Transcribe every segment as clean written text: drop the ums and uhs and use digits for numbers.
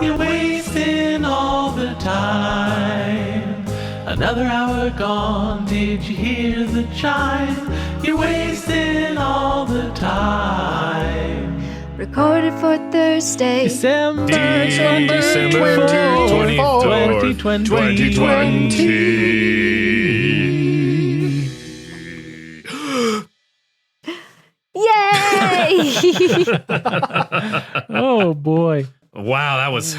You're wasting all the time. Another hour gone, did you hear the chime? You're wasting all the time. Recorded for Thursday, December 2020. Yay! Oh boy. Wow, that was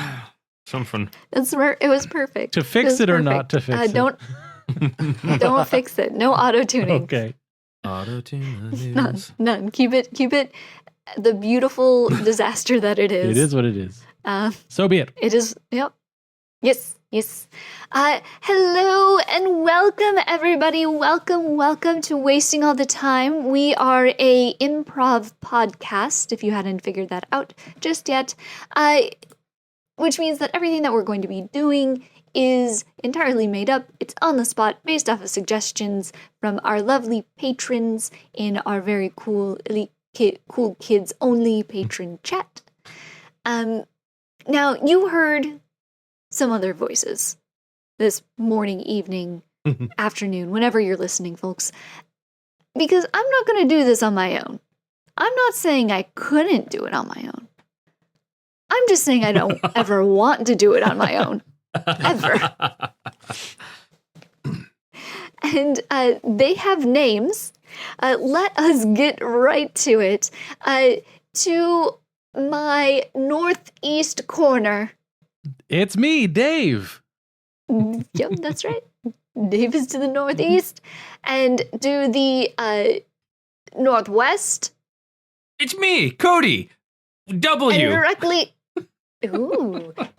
something. It was perfect. To fix it or not to fix it? Don't fix it. No auto tuning. Okay. Auto-tune. None. Keep it the beautiful disaster that it is. It is what it is. So be it. It is. Yep. Yes. Hello and welcome, everybody. Welcome to Wasting All the Time. We are a improv podcast, if you hadn't figured that out just yet. Which means that everything that we're going to be doing is entirely made up. It's on the spot, based off of suggestions from our lovely patrons in our very cool cool kids only patron chat. Now you heard some other voices this morning, evening, afternoon, whenever you're listening, folks, because I'm not going to do this on my own. I'm not saying I couldn't do it on my own. I'm just saying I don't ever want to do it on my own. Ever. And they have names. Let us get right to it. To my northeast corner. It's me, Dave. Yep, that's right. Dave is to the northeast. And to the northwest. It's me, Cody. W.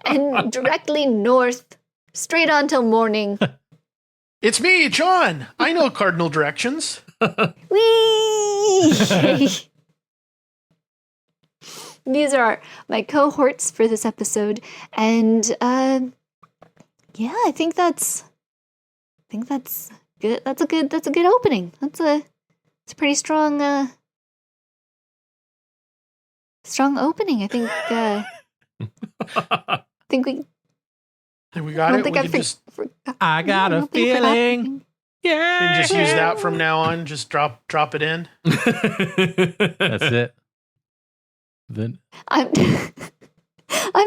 And directly north, straight on till morning. It's me, John. I know cardinal directions. Whee! These are my cohorts for this episode, and yeah, I think that's good. That's a good opening. It's a pretty strong opening. I think we got it. I got a feeling. Yeah. And just use that from now on. Just drop it in. That's it. Then I'm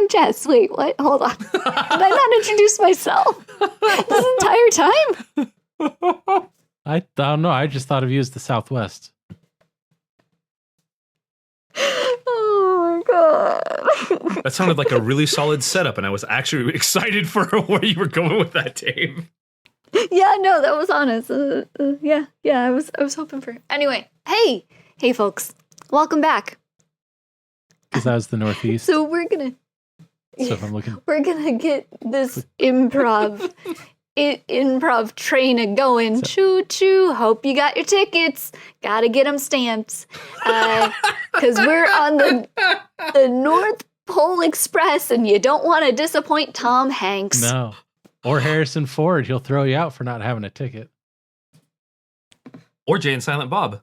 Jess. Wait, what? Hold on. Did I not introduce myself this entire time? I don't know. I just thought of you as the Southwest. Oh my god. That sounded like a really solid setup, and I was actually excited for where you were going with that, Dave. Yeah, no, that was honest. Yeah, I was hoping for. Anyway, hey, folks, welcome back. Because I was the Northeast. So we're gonna get this improv train a going. Choo choo. Hope you got your tickets. Gotta get them stamped. Because we're on the North Pole Express, and you don't want to disappoint Tom Hanks. No. Or Harrison Ford. He'll throw you out for not having a ticket. Or Jay and Silent Bob.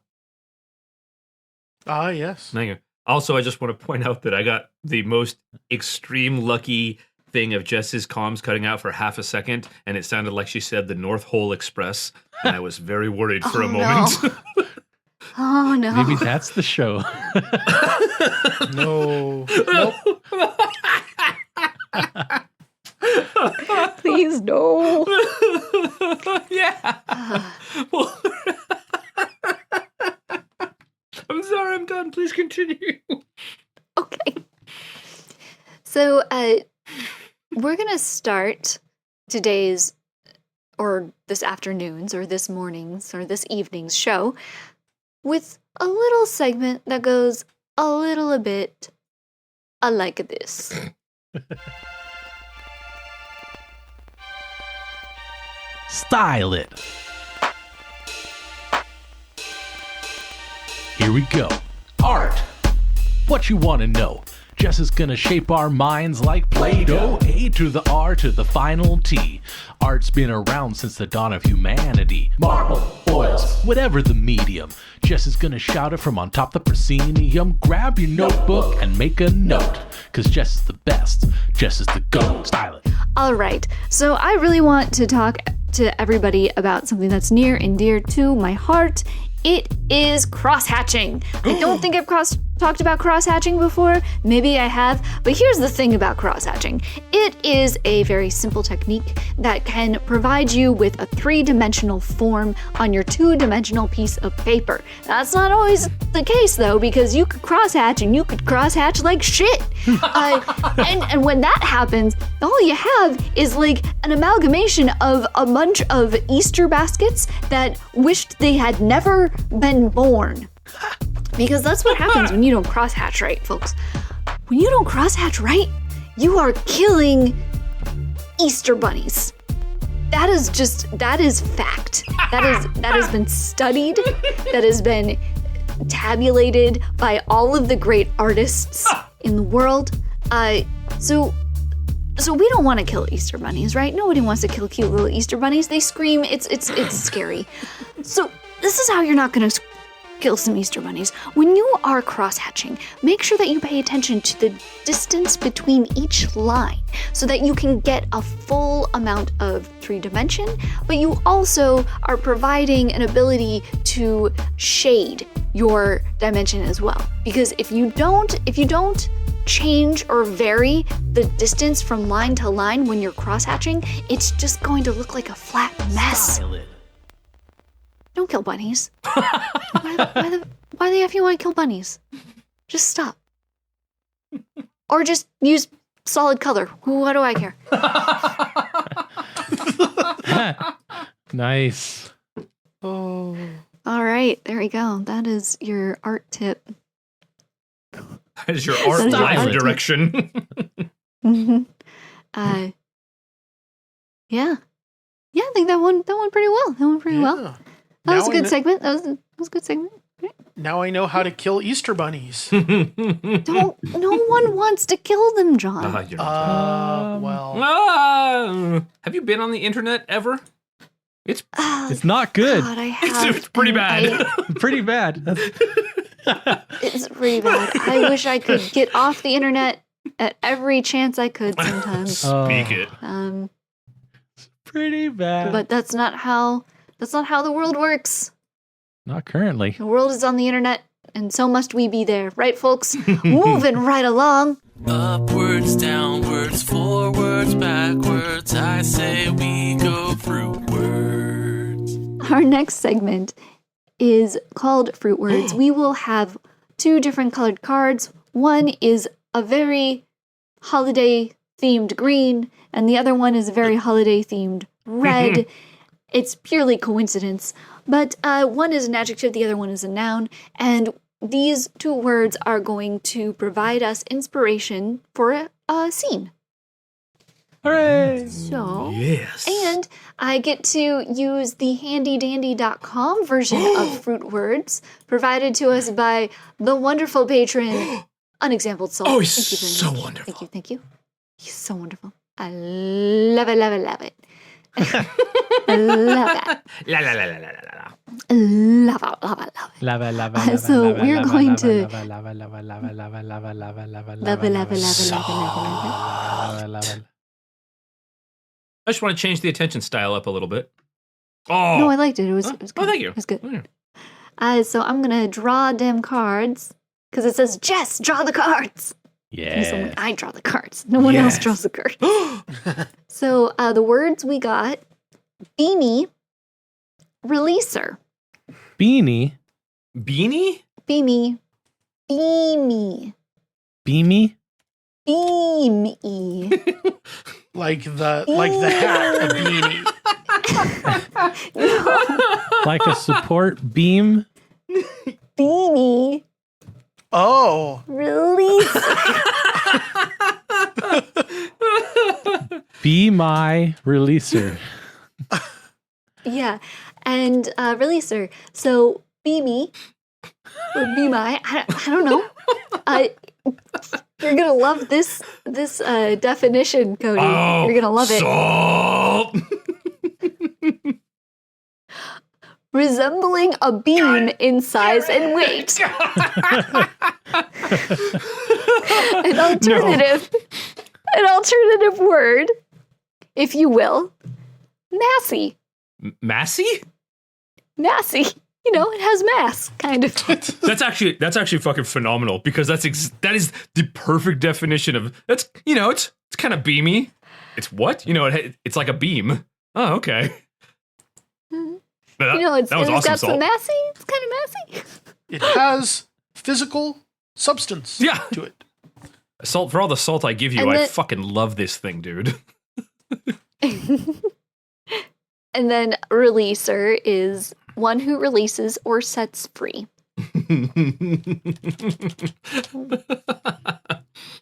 Ah, yes. Thank you. Also, I just want to point out that I got the most extreme lucky thing of Jess's comms cutting out for half a second, and it sounded like she said the North Pole Express, and I was very worried for a moment. Oh, no. Maybe that's the show. No. Nope. Please, no. Yeah. Well, I'm sorry, I'm done. Please continue. Okay. So, we're going to start today's, or this afternoon's, or this morning's, or this evening's show with a little segment that goes a little bit like this. Style it. Here we go. Art. What you want to know? Jess is gonna shape our minds like Play-Doh. A to the R to the final T. Art's been around since the dawn of humanity. Marble, oils, whatever the medium. Jess is gonna shout it from on top the proscenium. Grab your notebook and make a note, because Jess is the best. Jess is the GOAT. Style it. All right. So I really want to talk to everybody about something that's near and dear to my heart. It is cross-hatching. I don't think I've talked about cross-hatching before. Maybe I have. But here's the thing about cross-hatching. It is a very simple technique that can provide you with a 3-dimensional form on your 2-dimensional piece of paper. That's not always the case, though, because you could cross-hatch and you could cross-hatch like shit. And when that happens, all you have is like an amalgamation of a bunch of Easter baskets that wished they had never been born. Because that's what happens when you don't crosshatch right, folks. When you don't crosshatch right, you are killing Easter bunnies. That is fact. That has been studied. That has been tabulated by all of the great artists in the world. So we don't want to kill Easter bunnies, right? Nobody wants to kill cute little Easter bunnies. They scream. It's scary. So this is how you're not going to kill some Easter bunnies. When you are cross-hatching, make sure that you pay attention to the distance between each line so that you can get a full amount of 3-dimension, but you also are providing an ability to shade your dimension as well. Because if you don't change or vary the distance from line to line when you're cross-hatching, it's just going to look like a flat mess. Style it. Don't kill bunnies. Why the F you want to kill bunnies? Just stop. Or just use solid color. What do I care? Nice. Oh. All right, there we go. That is your art tip. That is your art That is your life art tip. direction. Yeah. Yeah, I think that went pretty well. Yeah. That was a Now I good know- segment. That was a good segment. Now I know how to kill Easter bunnies. No one wants to kill them, John. You're not Well. have you been on the internet ever? It's It's not good. God, I have. it's pretty and bad. Pretty bad. It's pretty bad. I wish I could get off the internet at every chance I could sometimes. Speak it. Pretty bad. But that's not how the world works. Not currently. The world is on the internet, and so must we be there, right, folks? Moving right along. Upwards, downwards, forwards, backwards. I say we go fruitwards. Our next segment is called Fruitwards. We will have 2 different colored cards. One is a very holiday-themed green, and the other one is a very holiday-themed red. It's purely coincidence, but one is an adjective, the other one is a noun, and these 2 words are going to provide us inspiration for a scene. Hooray! So, Yes. and I get to use the handydandy.com version of Fruitwards, provided to us by the wonderful patron, Unexampled Soul. Oh, he's Thank you very so much. wonderful. Thank you. He's so wonderful. I love it. I love it. La la la la la la la. Love it. Lava, lava, So we're going to- lava, lava, lava, lava, lava, lava, lava, Love it. I just want to change the attention style up a little bit. Oh, No, I liked it. It was Oh, good. thank you. It was good. Yeah. So I'm going to draw them cards because it says, Jess, draw the cards. And so Yeah. I draw the cards. No one else Yes. draws the cards. So the words we got, Beamy, releaser. Beanie. Beanie? Beamy. Beamy. Beamy. Beamy. Like the hat, a beanie. Like a support beam. Beamy. Oh. Releaser. Be my releaser. Yeah. And releaser. So Beamy or Be My, I don't know. You're gonna love this definition, Cody. You're gonna love it. Salt. resembling a beam in size and weight. An alternative word, if you will, massy. Massy? Massy. You know, it has mass, kind of. That's actually fucking phenomenal because that is the perfect definition of it's kind of beamy. It's what? It's like a beam. Oh, okay. It's that was awesome, got some Salt. massy. It's kind of massy. It has physical substance to it. Salt, for all the salt I give you, I fucking love this thing, dude. And then releaser is one who releases or sets free.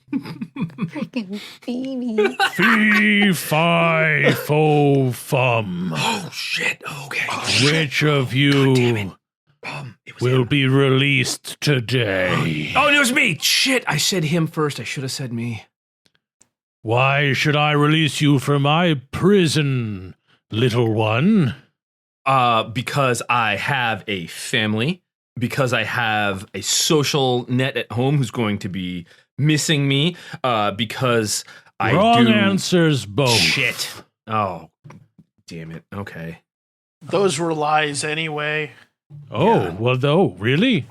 Freaking Beamy. Fee, fi, fo, fum. Oh shit! Okay. Which of you will be released today? Oh, it was me. Shit! I said him first. I should have said me. Why should I release you from my prison, little one? Because I have a family. Because I have a social net at home who's going to be missing me. Because I Wrong do answers, both. shit. Oh, damn it. Okay. Those were lies anyway. Oh, well, though, really?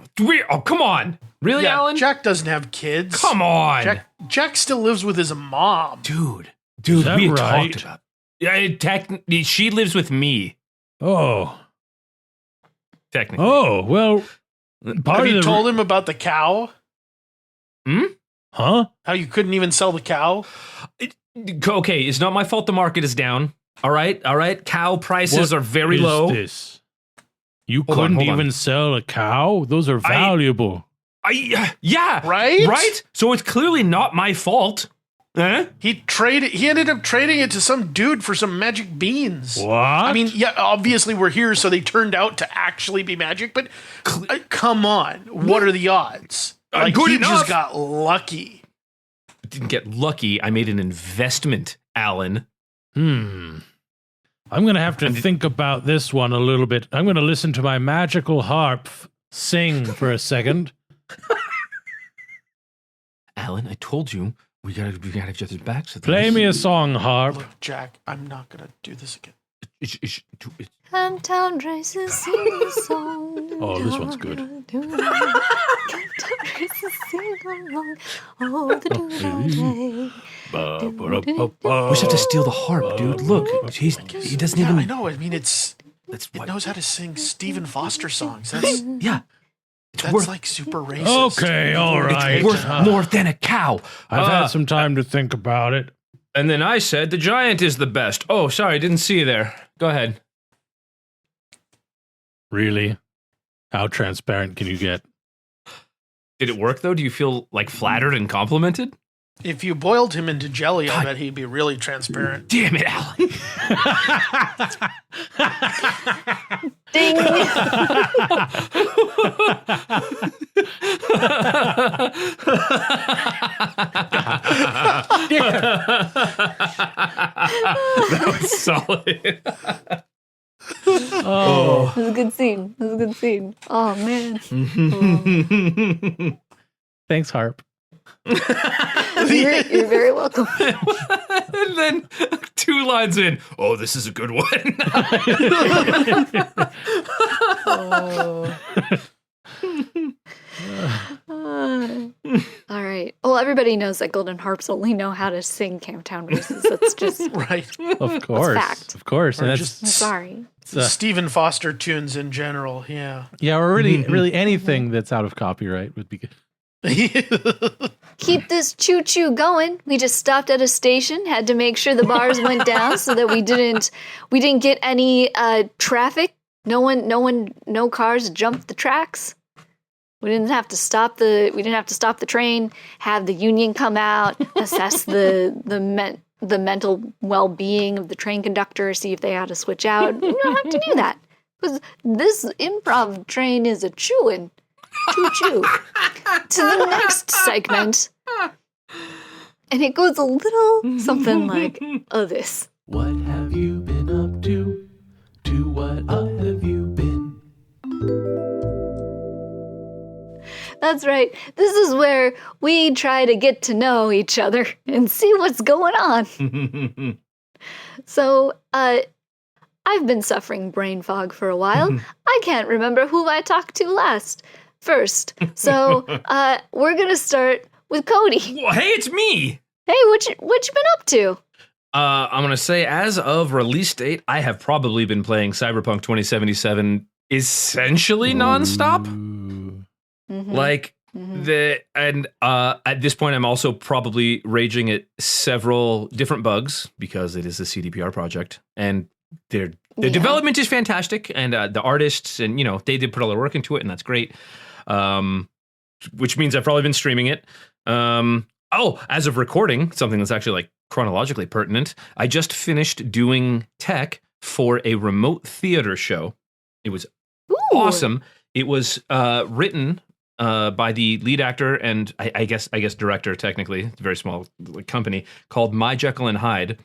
Oh, come on. Really, Yeah, Alan? Jack doesn't have kids. Come on. Jack still lives with his mom. Dude, Is that we had right? talked about. Yeah, she lives with me. Oh. Technically. Oh, well, Have part you of the... told him about the cow? Huh? How you couldn't even sell the cow? Okay, it's not my fault the market is down. All right. Cow prices are very low. What is this? You Hold on, couldn't hold on. even sell a cow? Those are valuable. Yeah. Right? So it's clearly not my fault. Huh? He ended up trading it to some dude for some magic beans. What? I mean, yeah, obviously we're here, so they turned out to actually be magic, but come on. What are the odds? Good he enough. just got lucky. I didn't get lucky. I made an investment, Alan. I'm going to have to think about this one a little bit. I'm going to listen to my magical harp sing for a second. Alan, I told you we gotta have each other's backs. Play me a song, harp. Look, Jack, I'm not going to do this again. Camptown races sing a song. Oh, this one's good. Camptown races sing along. Oh, the We just have to steal the harp, dude. Look, he doesn't Yeah, even. I know. I mean, it what- knows how to sing Stephen Foster songs. That's Yeah, that's like super racist. Okay, all right. it's worth more than a cow. I've had some time to think about it. And then I said the giant is the best. Oh, sorry, didn't see you there. Go ahead. Really? How transparent can you get? Did it work though? Do you feel like flattered and complimented? If you boiled him into jelly, I bet he'd be really transparent. Damn it, Alan. Ding. That was solid. Oh. That was a good scene. That was a good scene. Oh, man. Thanks, harp. You're very welcome. And then 2 lines in, oh, this is a good one. All right. Well, everybody knows that golden harps only know how to sing Camptown races. That's just Right. Of course. fact. Of course. And Or that's, I'm sorry. Stephen Foster tunes in general, yeah. yeah, or really anything that's out of copyright would be good. Keep this choo-choo going. We just stopped at a station, had to make sure the bars went down so that we didn't get any traffic. No cars jumped the tracks. We didn't have to stop the train, have the union come out, assess the mental well-being of the train conductor, see if they had to switch out. You don't have to do that. Because this improv train is a chewing. Choo-choo. To the next segment. And it goes a little something like this. What have you been up to? To what have you been? That's right. This is where we try to get to know each other and see what's going on. So, I've been suffering brain fog for a while. I can't remember who I talked to first. So, we're gonna start with Cody. Well, hey, it's me. Hey, what you been up to? I'm going to say, as of release date, I have probably been playing Cyberpunk 2077 essentially nonstop. Like, at this point, I'm also probably raging at several different bugs because it is a CDPR project. And the development is fantastic. And the artists, and, they did put all their work into it, and that's great. Which means I've probably been streaming it. As of recording, something that's actually like chronologically pertinent, I just finished doing tech for a remote theater show. It was awesome. It was written by the lead actor and I guess director, technically. It's a very small company called My Jekyll and Hyde,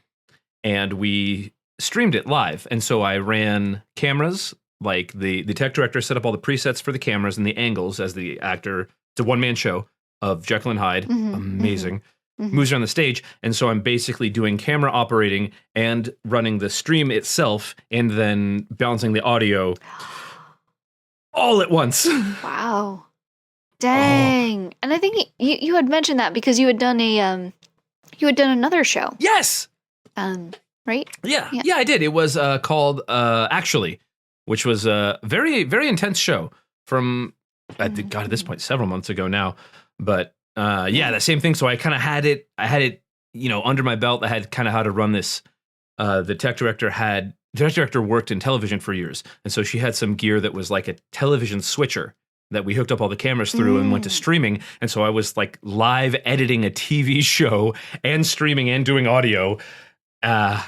and we streamed it live. And so I ran cameras, like the tech director set up all the presets for the cameras and the angles as the actor. It's a one-man show of Jekyll and Hyde. Amazing. Moves around the stage. And so I'm basically doing camera operating and running the stream itself and then balancing the audio all at once. Wow. Dang. And I think you had mentioned that because you had done another show. Yes. Right? Yeah, I did. It was called Actually, which was a very, very intense show from, at this point, several months ago now. But the same thing. So I kind of had it, under my belt. I had kind of how to run this. The tech director worked in television for years. And so she had some gear that was like a television switcher that we hooked up all the cameras through and went to streaming. And so I was like live editing a TV show and streaming and doing audio. And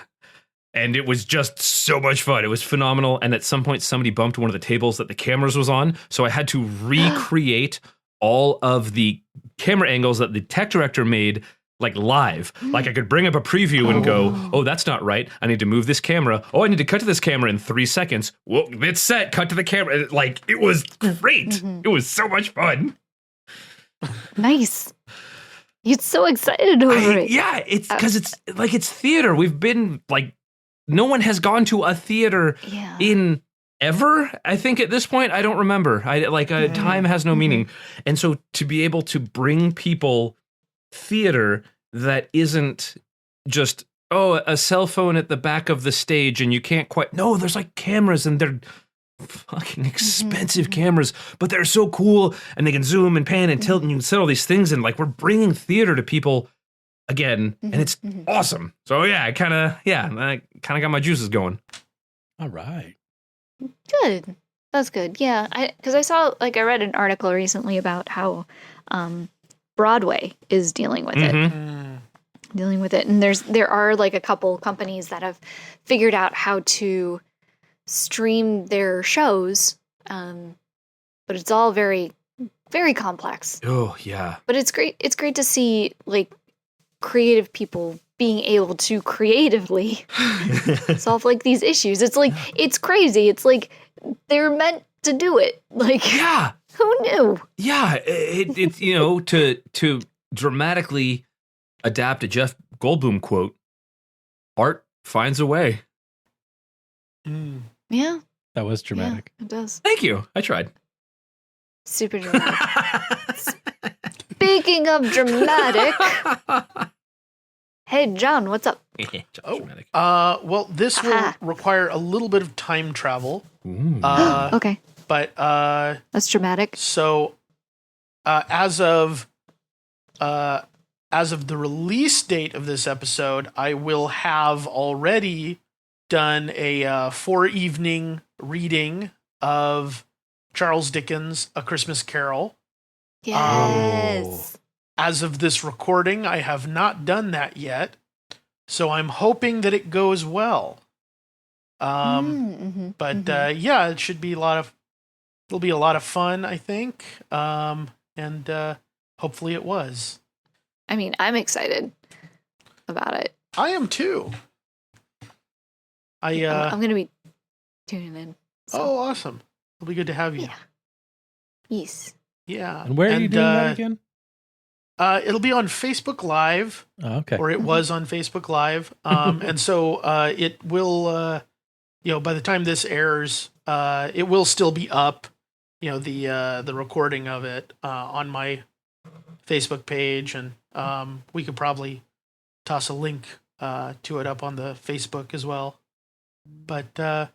it was just so much fun. It was phenomenal. And at some point, somebody bumped one of the tables that the cameras was on. So I had to recreate all of the camera angles that the tech director made, like live. Like I could bring up a preview and go, oh, that's not right. I need to move this camera. Oh, I need to cut to this camera in 3 seconds. Well, it's set. Cut to the camera. Like, it was great. It was so much fun. Nice. You're so excited over it. Yeah, it's because it's theater. We've been like, no one has gone to a theater in ever. I think at this point, I don't remember. Time has no meaning. And so to be able to bring people theater that isn't just, a cell phone at the back of the stage and you can't quite, no, there's like cameras and they're fucking expensive cameras, but they're so cool and they can zoom and pan and tilt and you can set all these things and like we're bringing theater to people again and it's awesome. So I kind of got my juices going. All right. Good. That's good. Yeah. Because I read an article recently about how Broadway is dealing with it. And there are like a couple companies that have figured out how to stream their shows, but it's all very, very complex. Oh yeah. But it's great. It's great to see like creative people being able to creatively solve like these issues. It's like it's crazy. It's like they're meant to do it. Like who knew? Yeah, it's to dramatically adapt a Jeff Goldblum quote. Art finds a way. Yeah. That was dramatic. Yeah, it does. Thank you. I tried. Super dramatic. Speaking of dramatic, hey John, what's up? Dramatic. Well, this will require a little bit of time travel. Okay. But that's dramatic. So, as of the release date of this episode, I will have already done a 4-evening reading of Charles Dickens' A Christmas Carol. Yes. As of this recording, I have not done that yet, so I'm hoping that it goes well. It should be it'll be a lot of fun, I think. And hopefully it was. I mean, I'm excited about it. I am too. I'm going to be tuning in. So. Oh, awesome. It'll be good to have you. Yeah. Yes. Yeah. And where are you doing that again? It'll be on Facebook Live, Oh, okay. or it was on Facebook Live. And so it will, by the time this airs, it will still be up, the recording of it on my Facebook page. And we could probably toss a link to it up on the Facebook as well. But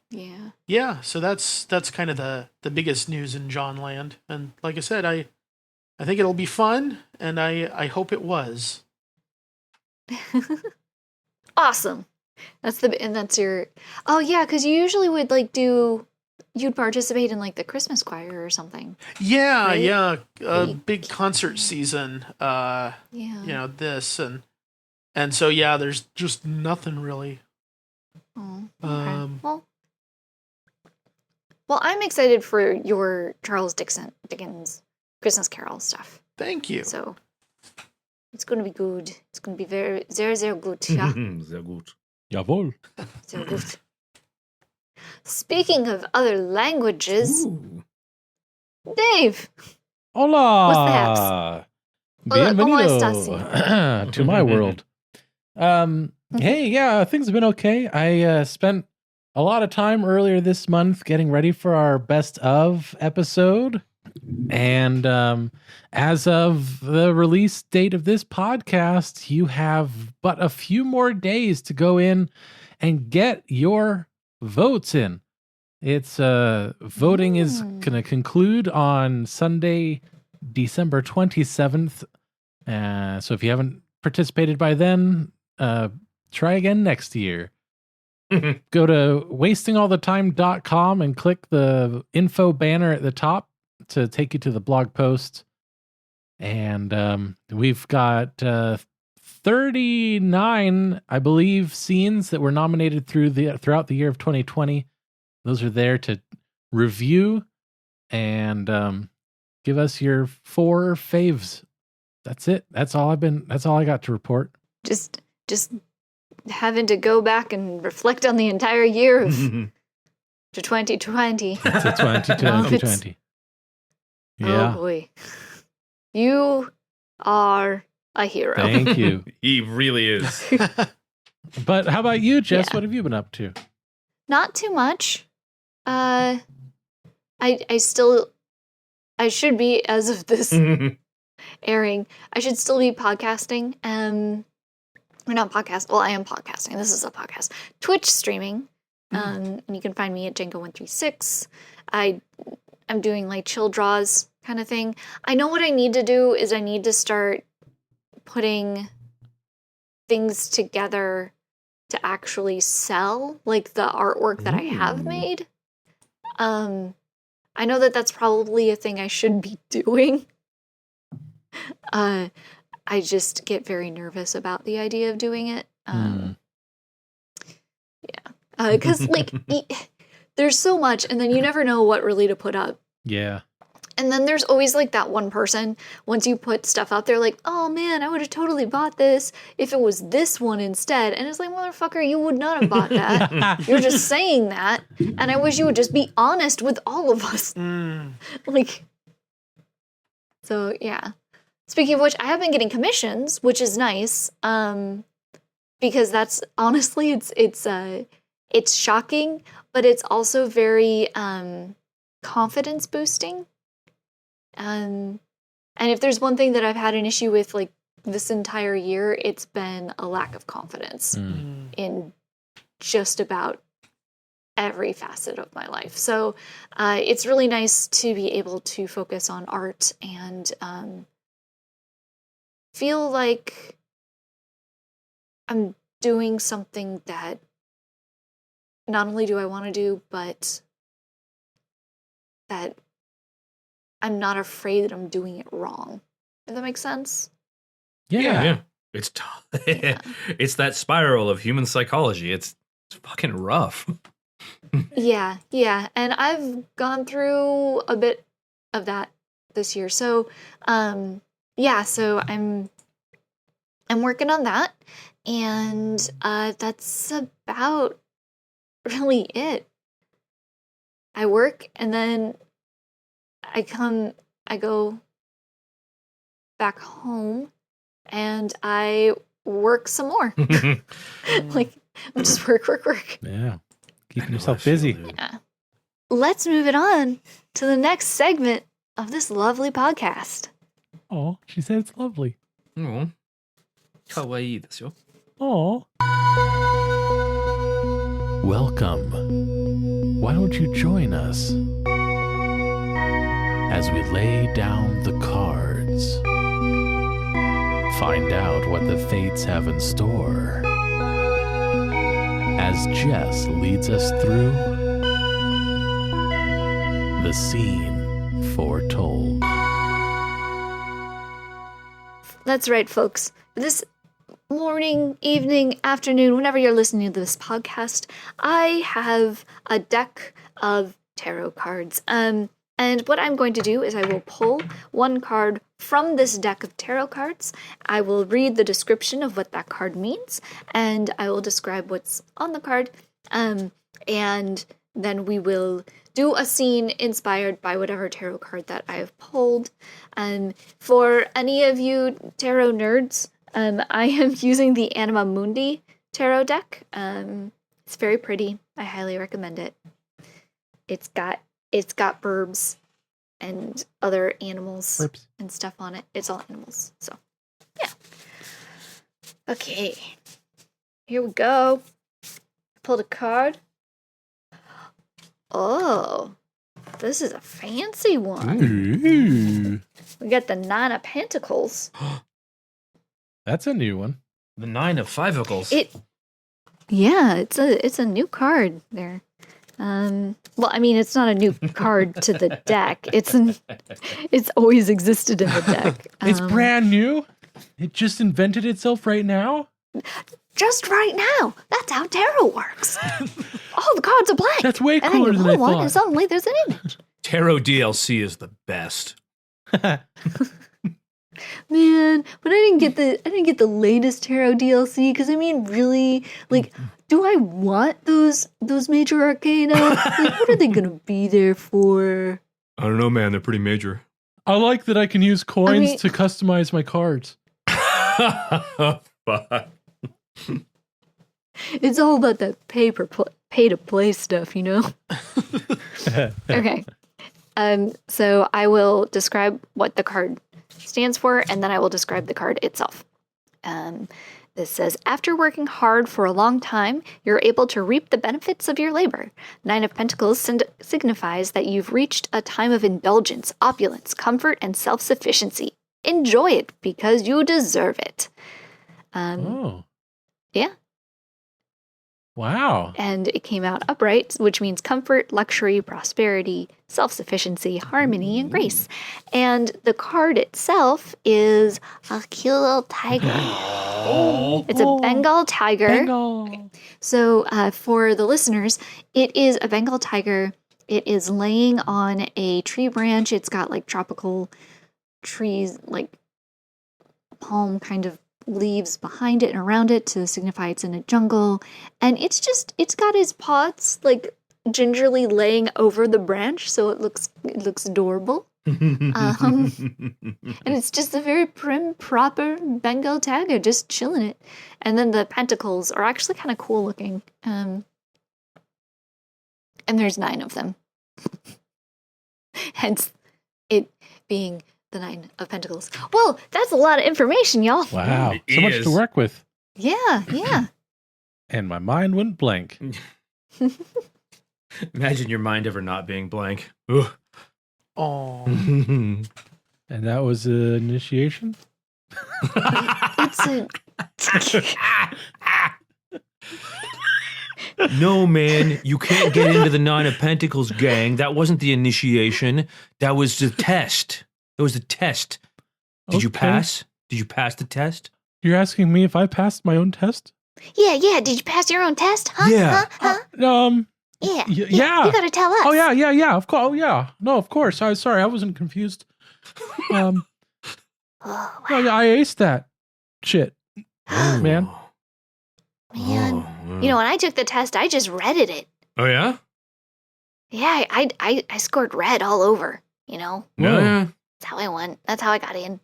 yeah, so that's kind of the biggest news in John Land. And like I said, I think it'll be fun, and I hope it was. Awesome. That's your. Oh yeah, because you usually would you'd participate in like the Christmas choir or something. Yeah, right? yeah, big concert season. Yeah. This and so yeah, there's just nothing really. Oh, okay. Well, I'm excited for your Charles Dickens Christmas Carol stuff. Thank you. So it's going to be good. It's going to be very, sehr, sehr gut. Yeah. Sehr gut. Jawohl. Sehr gut. Speaking of other languages, Ooh. Dave. Hola. What's the haps? Bienvenido to my world. Hey, yeah, things have been okay. I spent a lot of time earlier this month getting ready for our best of episode. And as of the release date of this podcast, you have but a few more days to go in and get your votes in. It's voting is going to conclude on Sunday, December 27th. So if you haven't participated by then, try again next year. Go to wastingallthetime.com and click the info banner at the top to take you to the blog post. And we've got 39, I believe, scenes that were nominated throughout the year of 2020. Those are there to review and give us your 4 faves. That's it. That's all I got to report. Just having to go back and reflect on the entire year of to 2020. To 2020. Yeah. Oh boy. You are a hero. Thank you. He really is. But how about you, Jess? Yeah. What have you been up to? Not too much. I should be, as of this airing, I should still be podcasting. Or not podcast. Well, I am podcasting. This is a podcast. Twitch streaming. And you can find me at Django136. I'm doing like chill draws kind of thing. I know what I need to do is I need to start putting things together to actually sell, like the artwork that I have made. I know that that's probably a thing I should be doing. I just get very nervous about the idea of doing it. Yeah. Because there's so much, and then you never know what really to put up. Yeah. And then there's always like that one person, once you put stuff out there, like, oh man, I would have totally bought this if it was this one instead. And it's like, motherfucker, you would not have bought that. You're just saying that. And I wish you would just be honest with all of us. So yeah. Speaking of which, I have been getting commissions, which is nice. Because that's honestly, it's shocking, but it's also very confidence boosting. And if there's one thing that I've had an issue with like this entire year, it's been a lack of confidence in just about every facet of my life. So it's really nice to be able to focus on art and feel like I'm doing something that not only do I want to do, but that I'm not afraid that I'm doing it wrong. If that makes sense? Yeah. It's it's that spiral of human psychology. It's fucking rough. Yeah. And I've gone through a bit of that this year. So, so I'm working on that. And that's about really it. I work and then I go back home and I work some more. Like, just work. Yeah. Keeping yourself busy. Yeah. Let's move it on to the next segment of this lovely podcast. Oh, she said it's lovely. Oh. Kawaii desu yo. Oh. Welcome. Why don't you join us as we lay down the cards? Find out what the fates have in store as Jess leads us through the scene foretold. That's right, folks. This morning, evening, afternoon, whenever you're listening to this podcast, I have a deck of tarot cards. And what I'm going to do is I will pull one card from this deck of tarot cards. I will read the description of what that card means, and I will describe what's on the card. And then we will do a scene inspired by whatever tarot card that I have pulled. For any of you tarot nerds, I am using the Anima Mundi tarot deck. It's very pretty. I highly recommend it. It's got birds and other animals and stuff on it. It's all animals. So, yeah. Okay. Here we go. Pulled a card. Oh, this is a fancy one. Ooh. We got the Nine of Pentacles. That's a new one. The 9 of Fivicles. It's a new card there. Well, I mean, it's not a new card to the deck. It's always existed in the deck. It's brand new. It just invented itself right now. Just right now. That's how tarot works. All the cards are blank. That's way and cooler then you than I pull one, thought. and suddenly there's an image. Tarot DLC is the best. Man, but I didn't get the latest tarot DLC because I mean, really, like, do I want those major arcana? Like, what are they gonna be there for? I don't know, man. They're pretty major. I like that I can use coins to customize my cards. Fuck. It's all about that pay to play stuff, you know. Okay. So I will describe what the card stands for, and then I will describe the card itself. This says, after working hard for a long time, you're able to reap the benefits of your labor. Nine of Pentacles signifies that you've reached a time of indulgence, opulence, comfort, and self-sufficiency. Enjoy it because you deserve it. Yeah. Wow. And it came out upright, which means comfort, luxury, prosperity, self-sufficiency, harmony, and grace. And the card itself is a cute little tiger. It's a Bengal tiger. Bengal. So for the listeners, it is a Bengal tiger. It is laying on a tree branch. It's got like tropical trees, like palm kind of leaves behind it and around it to signify it's in a jungle. And it's got his paws like gingerly laying over the branch, so it looks adorable. And it's just a very prim, proper Bengal tiger just chilling it. And then the pentacles are actually kind of cool looking. And there's 9 of them. Hence it being the 9 of Pentacles. Well, that's a lot of information, y'all. Wow. It So much is. to work with. Yeah. And my mind went blank. Imagine your mind ever not being blank. Ugh. Oh, And that was an initiation? It's a No, man, you can't get into the 9 of Pentacles, gang. That wasn't the initiation. That was the test. It was the test. Did you Okay. pass? Did you pass the test? You're asking me if I passed my own test? Yeah. Did you pass your own test? Huh? Yeah. Huh? Yeah. Yeah. You gotta tell us. Oh, yeah. Of course. Oh, yeah. No, of course. I'm sorry. I wasn't confused. Oh, Oh, yeah, I aced that shit, man. man. You know, when I took the test, I just redded it. Oh, yeah? Yeah, I scored red all over, you know? Whoa. Yeah. That's how I won. That's how I got in.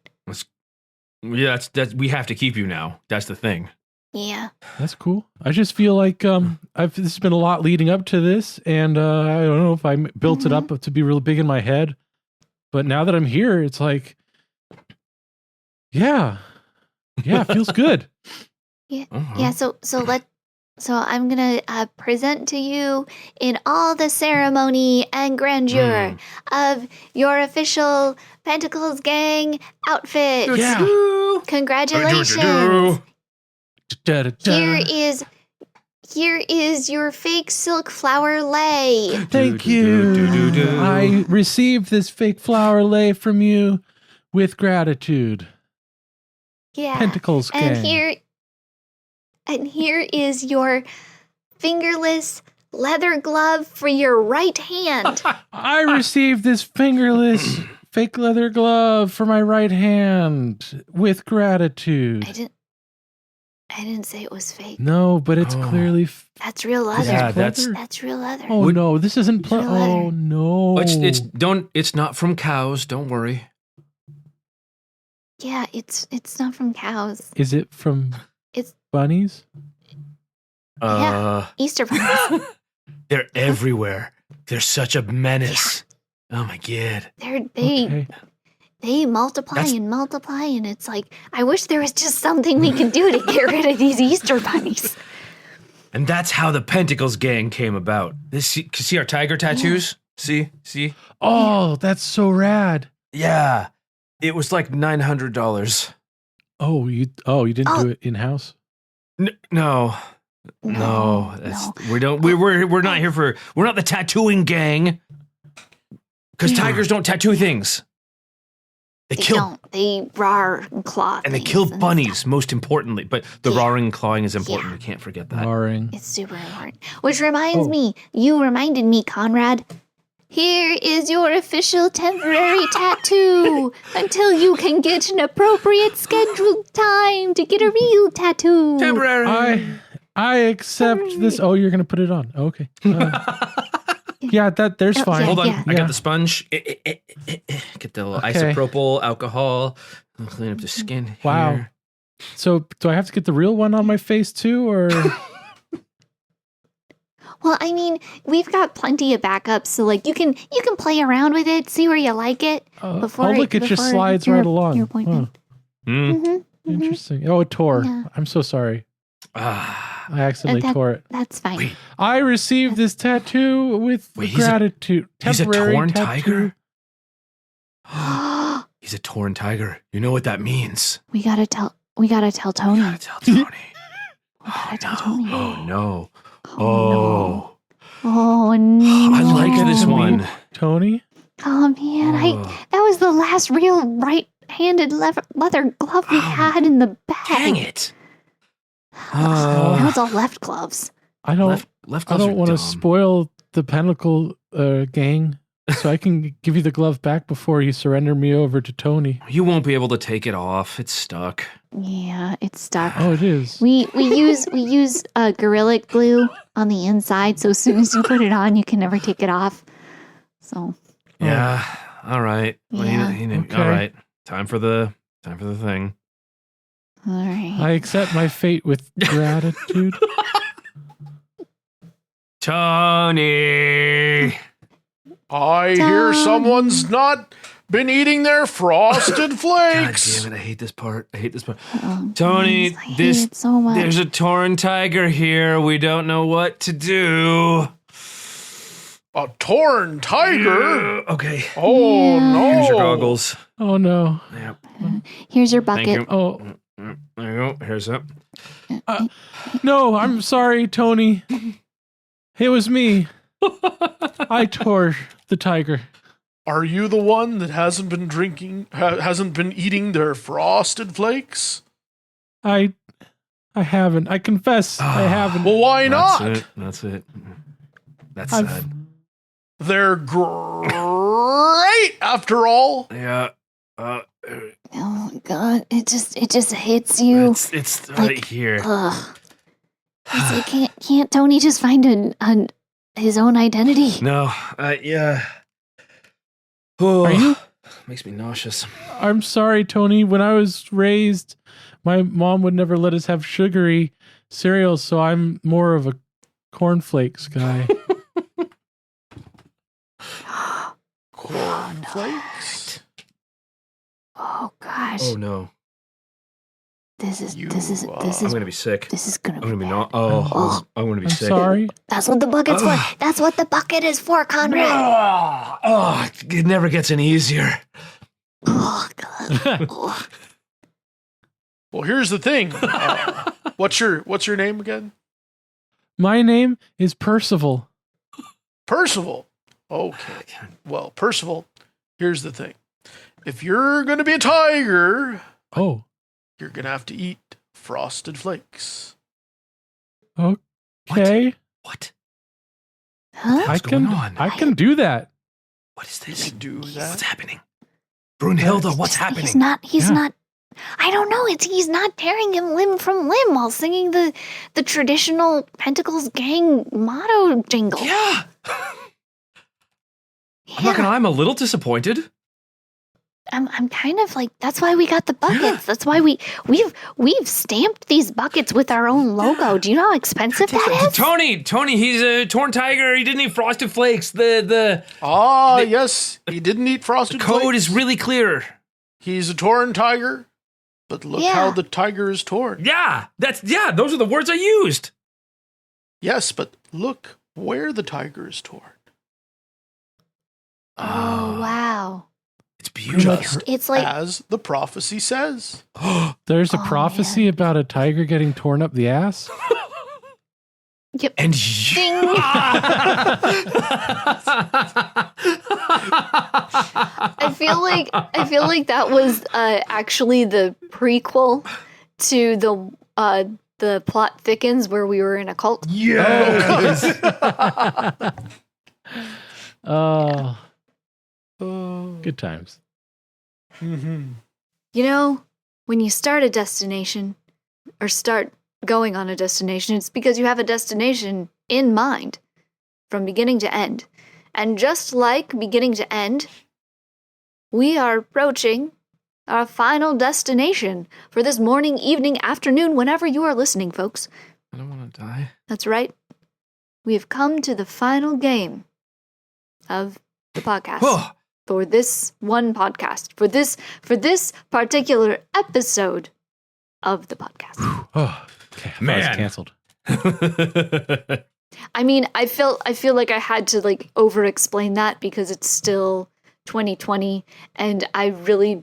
Yeah, that's we have to keep you now. That's the thing. Yeah. That's cool. I just feel like this has been a lot leading up to this, and I don't know if I built it up to be really big in my head, but now that I'm here, it's like, yeah, it feels good. Yeah. Yeah. So I'm gonna present to you in all the ceremony and grandeur of your official Pentacles gang outfit. Yeah. Congratulations. Da-da-da. Here is your fake silk flower lei. Thank you. I received this fake flower lei from you with gratitude. Yeah. Pentacles gang. And here is your fingerless leather glove for your right hand. I received this fingerless fake leather glove for my right hand with gratitude. I didn't say it was fake. No, but it's clearly That's real leather. Yeah, that's real leather. Oh no, this isn't real leather. oh no. It's not from cows, don't worry. Yeah, it's not from cows. Is it from It's bunnies? yeah, Easter Bunnies. They're everywhere. They're such a menace. Oh my god. They multiply and multiply, and it's like, I wish there was just something we could do to get rid of these Easter bunnies. And that's how the Pentacles gang came about. See our tiger tattoos? See? Oh, that's so rad. Yeah. It was like $900. Oh, you didn't do it in house? No. We're not here for, we're not the tattooing gang. Because tigers don't tattoo things. They roar and claw. And they kill bunnies, most importantly. But the roaring and clawing is important. We can't forget that. Roaring. It's super important. Which reminds me, you reminded me, Conrad. Here is your official temporary tattoo until you can get an appropriate scheduled time to get a real tattoo. Temporary. I accept this. Oh, you're gonna put it on. Okay. Yeah, there's fine. Hold on. Yeah. I got the sponge. Get the little isopropyl alcohol. I'll clean up the skin. Wow. Here. So do I have to get the real one on my face too, or? Well, I mean, we've got plenty of backups, so like you can play around with it, see where you like it. Look, it just slides right along. Your appointment. Interesting. Oh, it tore. Yeah. I'm so sorry. I accidentally tore it. That's fine. Wait. I received this tattoo with gratitude. He's a Temporary torn tattoo. tiger? He's a torn tiger. You know what that means. We gotta tell Tony. We gotta tell Tony. Oh no. Oh no. I like this one. Tony? Oh man, that was the last real right-handed leather glove we had in the bag. Dang it. That was all left gloves. I don't Left I gloves don't are want to dumb. spoil the Pentacle gang, so I can give you the glove back before you surrender me over to Tony. You won't be able to take it off. It's stuck. Yeah, it's stuck. Oh, it is. We use Gorilla Glue on the inside, so as soon as you put it on, you can never take it off. So. Yeah. All right. Well, Yeah. Okay. All right. Time for the thing. All right. I accept my fate with gratitude. Tony. I hear someone's not been eating their frosted God flakes. damn it! I hate this part. Oh, Tony, please, I hate it so much. there's a torn tiger here. We don't know what to do. A torn tiger? Okay. Oh, Yeah. no. Here's your goggles. Oh no. Yep. Here's your Thank bucket. you. Oh There you go. Here's up. no, I'm sorry, Tony. It was me. I tore the tiger. Are you the one that hasn't been eating their frosted flakes? I haven't. I confess, I haven't. Well, why not? That's it. That's I've- sad. They're great after all. Yeah. Oh God, it just hits you. It's like, right here. Ugh. It's like, can't Tony just find his own identity? No. Yeah. Oh. Are you Makes me nauseous. I'm sorry, Tony. When I was raised, my mom would never let us have sugary cereal, so I'm more of a cornflakes guy. Cornflakes. Oh gosh. Oh no. This is I'm gonna be sick. this is gonna I'm gonna be be bad. I'm gonna be I'm sick. sorry. That's what the bucket's for. That's what the bucket is for, Conrad. Oh, it never gets any easier. Oh, God. Oh. Well, here's the thing. What's your name again? My name is Percival. Percival. Okay. Well, Percival, here's the thing. If you're going to be a tiger, Oh, you're going to have to eat Frosted Flakes. okay. What? Huh? I What's can going on? I can do that. What is You this? can do What's that. happening? Brunhilde, what's happening? He's not. I don't know. He's not tearing him limb from limb while singing the traditional Pentacles gang motto jingle. Yeah. I'm not gonna lie, I'm a little disappointed. I'm kind of like, that's why we got the buckets. Yeah. That's why we've stamped these buckets with our own logo. Do you know how expensive that is? Tony, he's a torn tiger. He didn't eat Frosted Flakes. The Yes, he didn't eat Frosted code Flakes. is really clear. He's a torn tiger, but look Yeah. how the tiger is torn. Yeah, those are the words I used. Yes, but look where the tiger is torn. Oh, wow. It's beautiful. Just It's like, as the prophecy says. There's a Oh, prophecy about a tiger getting torn up the ass. yep. And Ding. I feel like that was actually the prequel to the plot thickens where we were in a cult. Yes. Oh, Oh. good times. Mm-hmm. You know, when you start a destination or start going on a destination, it's because you have a destination in mind from beginning to end. And just like beginning to end, we are approaching our final destination for this morning, evening, afternoon, whenever you are listening, folks. I don't want to die. That's right. We have come to the final game of the podcast. Oh, For this one podcast, for this particular episode of the podcast. Oh, okay. I thought it was Man. canceled. I mean, I feel like I had to like over explain that because it's still 2020 and I really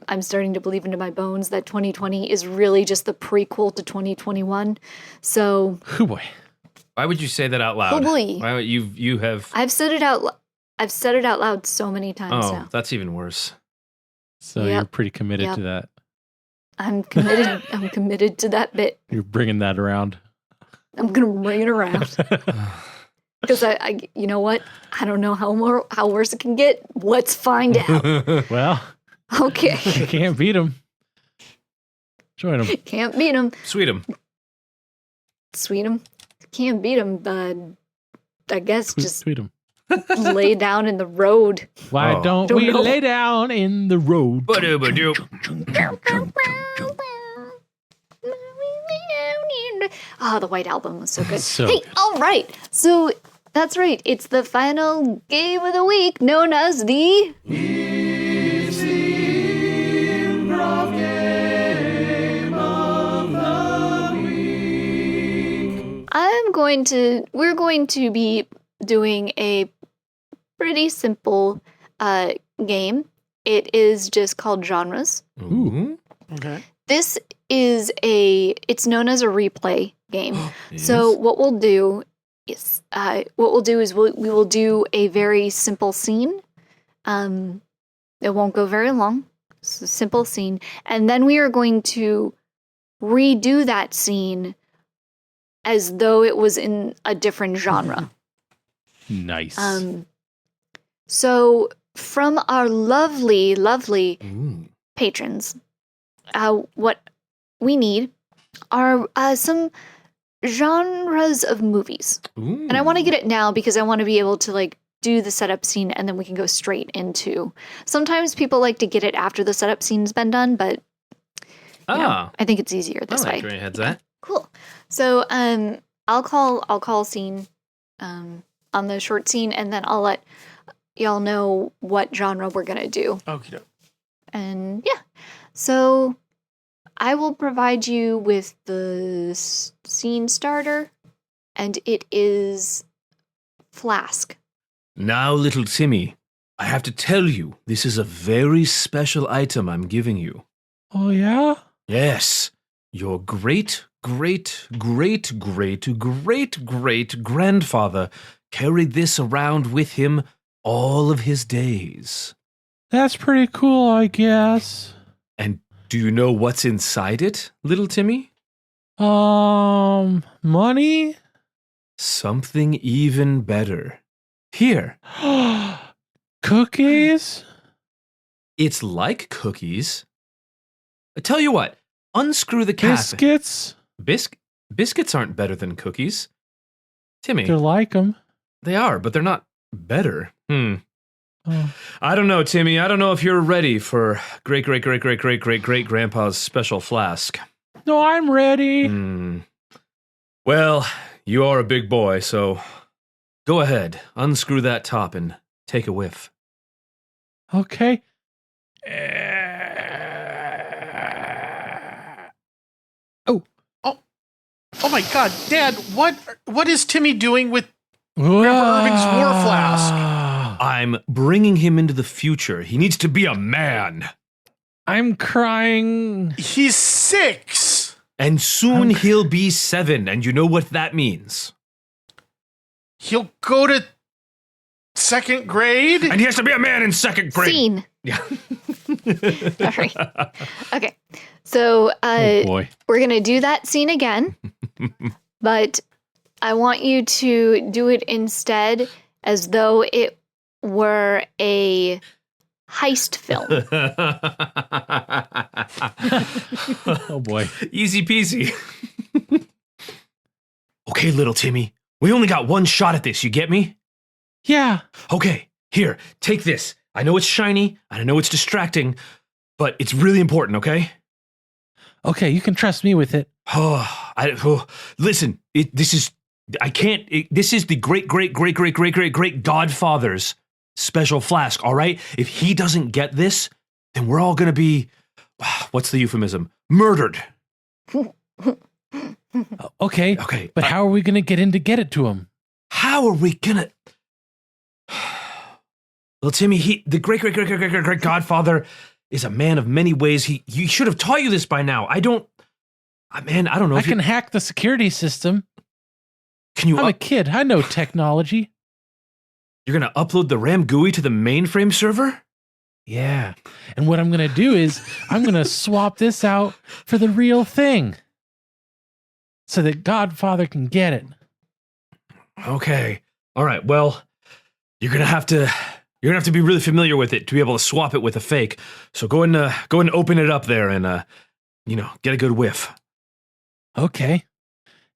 I'm starting to believe into my bones that 2020 is really just the prequel to 2021. So, Oh boy. why would you say that out loud? Oh, boy. Why would you have? I've said it out loud so many times Oh, now. that's even worse. So Yep. you're pretty committed Yep. to that. I'm committed to that bit. You're bringing that around. I'm going to bring it around. Because I, you know what? I don't know how worse it can get. Let's find out. Well, Okay. you can't beat them. Join them. Can't beat him. Sweet 'em. Sweet him. Can't beat him, but I guess just Tweet them. lay down in the road. Why Oh. don't Don't we know. lay down in the road? Ba-do-ba-doo. Oh, the White Album was so good. So Hey, good. all right. So that's right. It's the final game of the week, known as the We're going to be doing a pretty simple game. It is just called genres. Ooh. Okay. This is it's known as a replay game. So what we'll do is we will do a very simple scene. It won't go very long. It's a simple scene. And then we are going to redo that scene as though it was in a different genre. Nice. So from our lovely, lovely Ooh. patrons, what we need are some genres of movies. Ooh. And I want to get it now because I want to be able to like do the setup scene and then we can go straight into. Sometimes people like to get it after the setup scene's been done, but I think it's easier this way. Where your head's at. Cool. So I'll call scene on the short scene, and then I'll let y'all know what genre we're gonna do. Okay. And yeah, so I will provide you with the scene starter, and it is Flask. Now, little Timmy, I have to tell you, this is a very special item I'm giving you. Oh, yeah? Yes, your great-great-great-great-great-great-grandfather carried this around with him all of his days. That's pretty cool, I guess. And do you know what's inside it, little Timmy? Money? Something even better. Here. Cookies? It's like cookies. I tell you what, unscrew the cap. Biscuits? Biscuits aren't better than cookies. Timmy. They're like them. They are, but they're not better. Oh. I don't know, Timmy. I don't know if you're ready for great-great-great-great-great-great-grandpa's special flask. No, I'm ready. Well, you are a big boy, so go ahead, unscrew that top and take a whiff. Okay. Oh my God, Dad! What is Timmy doing with Grandpa Irving's war flask? I'm bringing him into the future. He needs to be a man. I'm crying. He's 6. And soon he'll be 7, and you know what that means. He'll go to 2nd grade? And he has to be a man in 2nd grade. Scene. Yeah. All right. Okay. So Oh boy. we're going to do that scene again, but I want you to do it instead as though it were a heist film. Oh boy. Easy peasy. Okay, little Timmy. We only got one shot at this, you get me? Yeah. Okay, here, take this. I know it's shiny, and I know it's distracting, but it's really important, okay? Okay, you can trust me with it. Listen, this is the great Godfather's special flask, all right? If he doesn't get this, then we're all gonna be, what's the euphemism? Murdered. Okay. Okay. But how are we going to get in to get it to him? How are we gonna? Well, Timmy, the great Godfather is a man of many ways. He should have taught you this by now. I don't know. I can hack the security system. Can you? I'm a kid. I know technology. You're gonna upload the RAM GUI to the mainframe server? Yeah. And what I'm going to do is I'm going to swap this out for the real thing so that Godfather can get it. Okay. All right. Well, you're gonna have to be really familiar with it to be able to swap it with a fake. So go and open it up there and get a good whiff. Okay.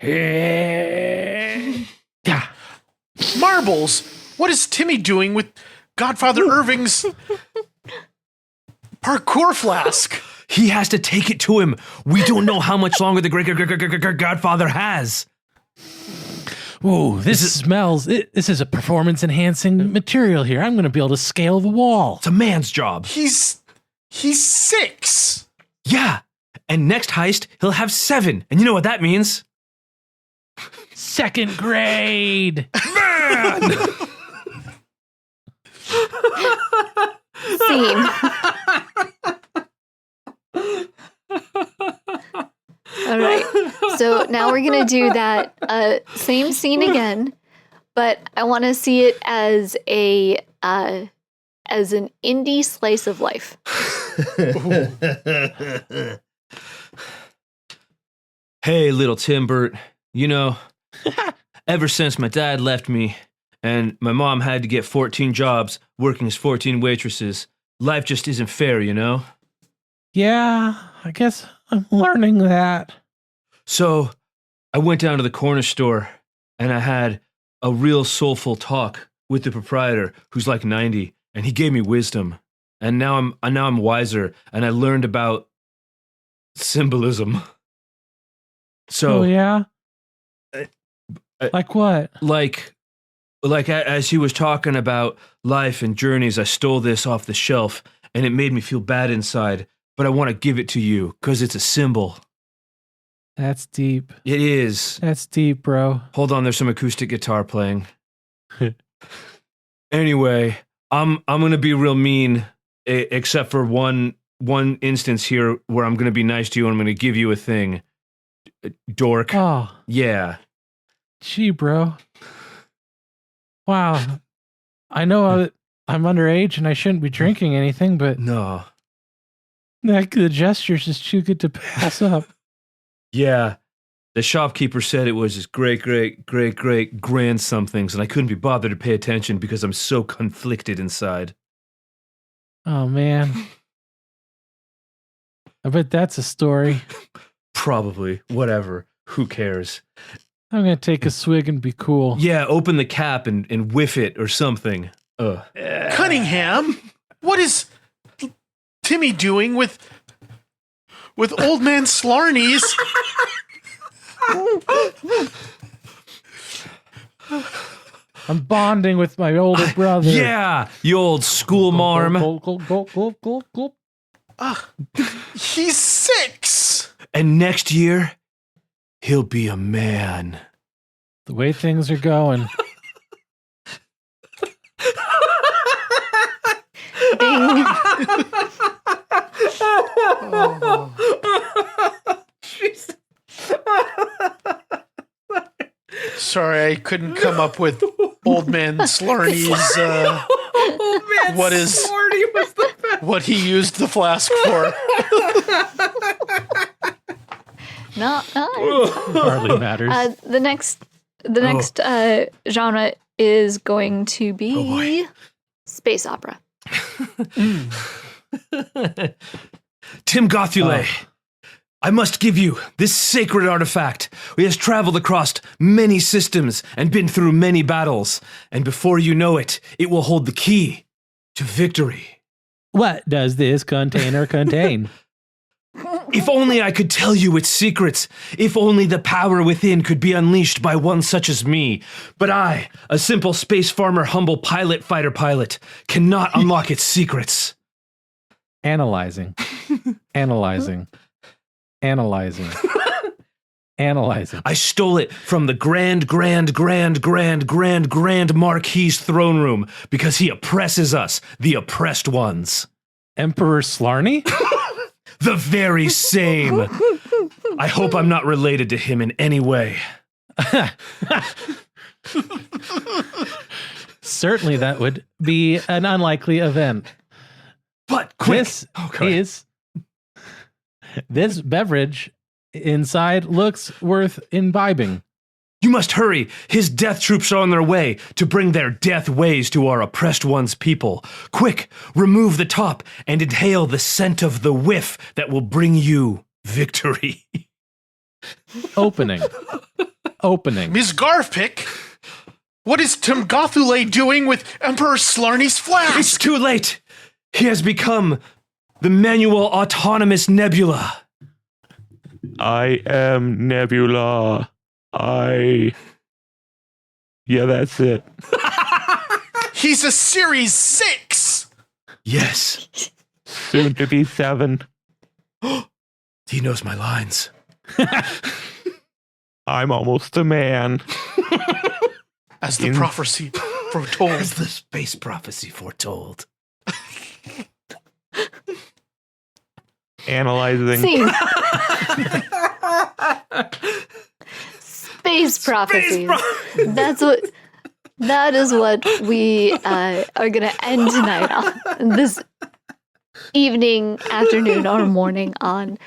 Yeah. Marbles! What is Timmy doing with Godfather Irving's parkour flask? He has to take it to him. We don't know how much longer the great Godfather has. Whoa, this smells. This is a performance-enhancing material here. I'm going to be able to scale the wall. It's a man's job. He's 6. Yeah. And next heist, he'll have 7. And you know what that means? 2nd grade. Man! Scene. All right. So now we're going to do that same scene again, but I want to see it as an indie slice of life. Hey, little Timbert. Ever since my dad left me and my mom had to get 14 jobs working as 14 waitresses, life just isn't fair, Yeah, I guess I'm learning that. So I went down to the corner store and I had a real soulful talk with the proprietor who's like 90, and he gave me wisdom. And now I'm wiser, and I learned about symbolism. So, Oh yeah. I- Like what? like as he was talking about life and journeys, I stole this off the shelf, and it made me feel bad inside. But I want to give it to you because it's a symbol. That's deep. It is. That's deep, bro. Hold on, there's some acoustic guitar playing. Anyway, I'm gonna be real mean, except for one instance here where I'm gonna be nice to you and I'm gonna give you a thing. Dork. Oh, Yeah. gee, bro. Wow. I know I'm underage and I shouldn't be drinking anything, but No. the gesture's just too good to pass up. Yeah. The shopkeeper said it was his great grand somethings, and I couldn't be bothered to pay attention because I'm so conflicted inside. Oh, man. I bet that's a story. Probably. Whatever. Who cares? I'm going to take a swig and be cool. Yeah, open the cap and whiff it or something. Cunningham, what is Timmy doing with Old Man Slarnies? I'm bonding with my older brother. Yeah, you old school marm. Gulp. He's 6. And next year, he'll be a man. The way things are going. Ding. Sorry, I couldn't come up with Old Man Slarny's. Old man What is- Slarty was the best. What he used the flask for. Not nice. Hardly matters. The next genre is going to be space opera. Tim Gothule, I must give you this sacred artifact. He has traveled across many systems and been through many battles, and before you know it, it will hold the key to victory. What does this container contain? If only I could tell you its secrets. If only the power within could be unleashed by one such as me. But I, a simple space farmer, humble fighter pilot, cannot unlock its secrets. Analyzing. I stole it from the grand Marquis' throne room because he oppresses us, the oppressed ones. Emperor Slarny? The very same. I hope I'm not related to him in any way. Certainly that would be an unlikely event. But quick. This beverage inside looks worth imbibing. You must hurry. His death troops are on their way to bring their death ways to our oppressed ones' people. Quick, remove the top and inhale the scent of the whiff that will bring you victory. Opening. Ms. Garfpick, what is Tim Gothule doing with Emperor Slarny's flask? It's too late. He has become the manual autonomous nebula. I am Nebula. Yeah, that's it. He's a Series 6. Yes. Soon to be 7. He knows my lines. I'm almost a man. As the prophecy foretold. As the space prophecy foretold. Analyzing. Scene. Space prophecies. That is what we are going to end tonight on. This evening, afternoon, or morning on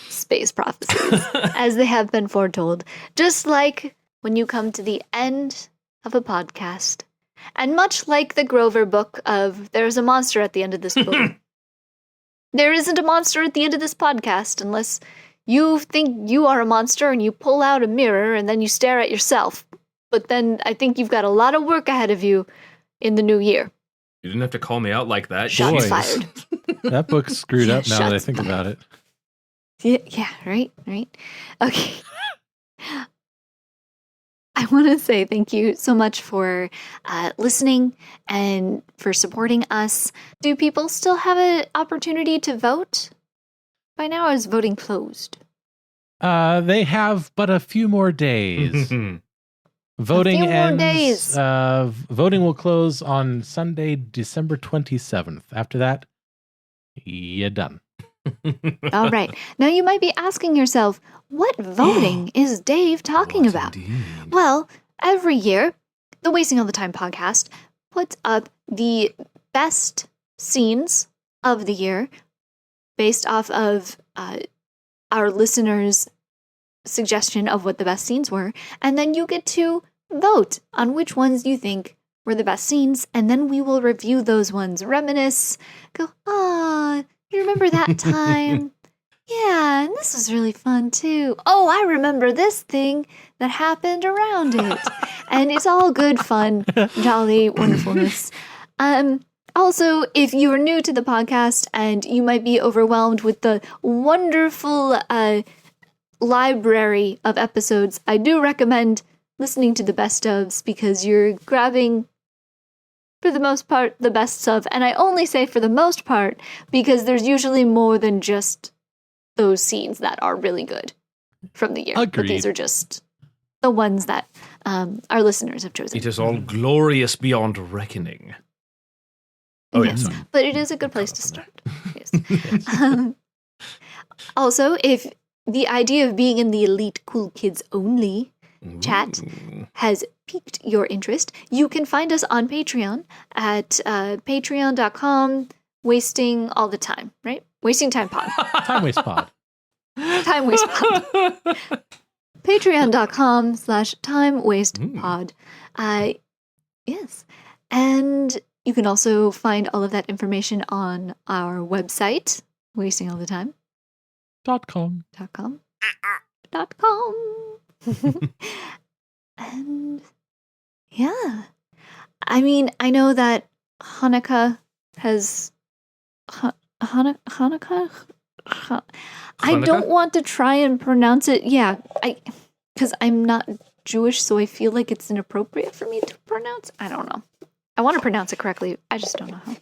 space prophecies, as they have been foretold. Just like when you come to the end of a podcast, and much like the Grover book of There's a Monster at the End of This Book, there isn't a monster at the end of this podcast unless you think you are a monster and you pull out a mirror and then you stare at yourself. but then I think you've got a lot of work ahead of you in the new year. You didn't have to call me out like that. Shots Boys. fired. That book's screwed up now that I Shots think about it. Yeah, right. Okay. I want to say thank you so much for listening and for supporting us. Do people still have an opportunity to vote? By now, is voting closed? They have but a few more days. Voting few more ends. days. Voting will close on Sunday, December 27th. After that, you're done. All right. Now, you might be asking yourself, what voting is Dave talking about? Well, every year, the Wasting All the Time podcast puts up the best scenes of the year based off of our listeners' suggestion of what the best scenes were. And then you get to vote on which ones you think were the best scenes. And then we will review those ones, reminisce, go, you remember that time? Yeah, and this was really fun too. Oh, I remember this thing that happened around it. And it's all good fun, jolly wonderfulness. Also, if you are new to the podcast and you might be overwhelmed with the wonderful library of episodes, I do recommend listening to the best ofs because you're grabbing, for the most part, the best of. And I only say for the most part because there's usually more than just those scenes that are really good from the year. But Agreed. these are just the ones that our listeners have chosen. It is all glorious beyond reckoning. Oh, yes, yeah, sorry. but it is a good place to start. Yes. Also, if the idea of being in the elite cool kids only chat has piqued your interest, you can find us on Patreon at patreon.com, wasting all the time, right? Wasting time pod. Time waste pod. Time waste pod. Patreon.com/time waste pod. Yes. And you can also find all of that information on our website, wastingallthetime.com. .com. And yeah, I mean, I know that Hanukkah has Hanukkah. I don't want to try and pronounce it. Yeah, because I'm not Jewish, so I feel like it's inappropriate for me to pronounce. I don't know. I want to pronounce it correctly. I just don't know how.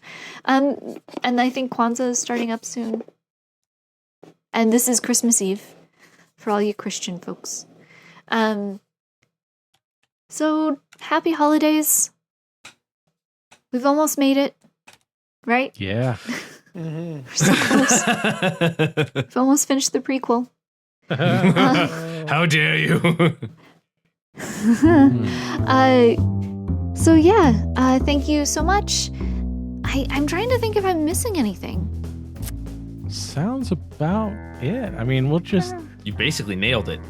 And I think Kwanzaa is starting up soon. And this is Christmas Eve for all you Christian folks. So happy holidays. We've almost made it, right? Yeah. We're so close. We've almost finished the prequel. How dare you? So yeah, thank you so much. I'm trying to think if I'm missing anything. Sounds about it. I mean, we'll just You basically nailed it.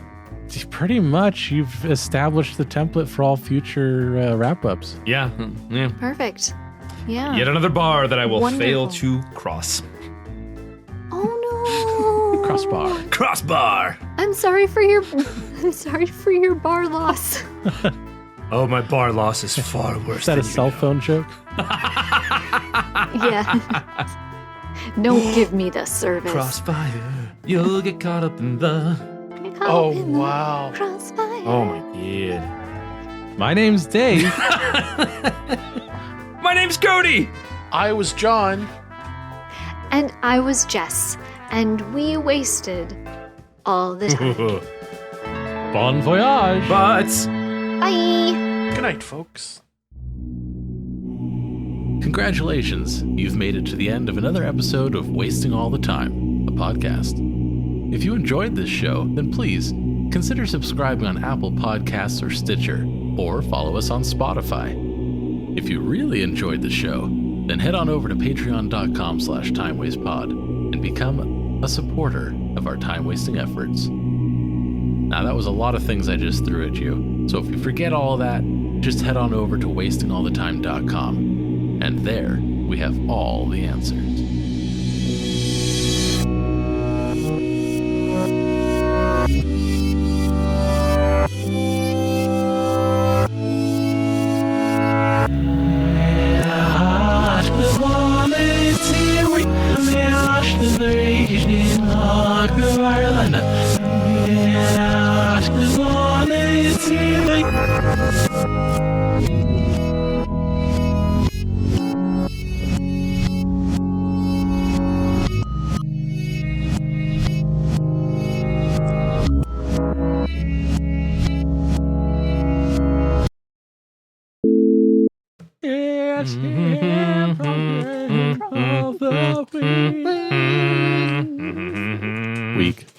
pretty much you've established the template for all future wrap-ups. Yeah. Yeah. Perfect. Yeah. Yet another bar that I will fail Wonderful. to cross. Oh no. Crossbar. Crossbar! I'm sorry for your bar loss. Oh, my bar loss is far worse Is that a than you cell know. phone joke? Yeah. Don't give me the service. Crossfire. You'll get caught up in the... Get caught Oh, up in the wow. Crossfire. Oh, my God. My name's Dave. My name's Cody! I was John. And I was Jess, and we wasted all the time. Bon voyage. But... Bye. Good night, folks. Congratulations, you've made it to the end of another episode of Wasting All the Time, a podcast. If you enjoyed this show, then please consider subscribing on Apple Podcasts or Stitcher, or follow us on Spotify. If you really enjoyed the show, then head on over to patreon.com/timewastepod and become a supporter of our time-wasting efforts. Now, that was a lot of things I just threw at you, so if you forget all of that, just head on over to wastingallthetime.com. And there, we have all the answers. It's improv the week.